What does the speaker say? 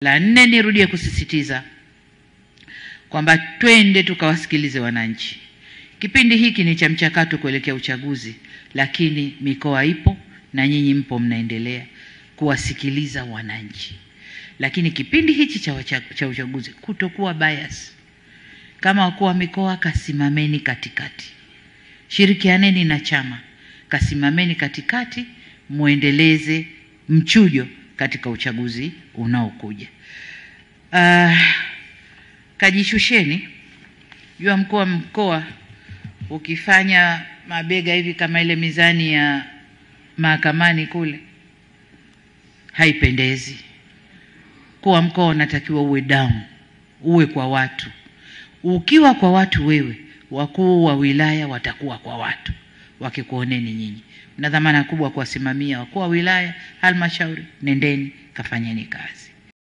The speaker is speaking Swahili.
La nne, nirudie kusisitiza kwamba twende tukawasikilize wananchi. Kipindi hiki ni cha mchakato kuelekea uchaguzi, lakini mikoa ipo na nyinyi mpo mnaendelea kuwasikiliza wananchi. Lakini kipindi hichi cha uchaguzi kutokuwa bias. Kama wakuu wa mikoa, kasimameni katikati. Shirikianeni na chama, kasimameni katikati, muendeleze mchujo katika uchaguzi unaokuja. Kajishusheni. Jua mkoa ukifanya mabega hivi kama ile mizani ya mahakamani kule, haipendezi. Kwa mkoa unatakiwa uwe down, uwe kwa watu. Ukiwa kwa watu wewe, wakuu wa wilaya watakuwa kwa watu, wakikuoneni nyinyi. Na dhamana kubwa kuwasimamia wakuu wa wilaya, halmashauri, nendeni kafanyeni kazi.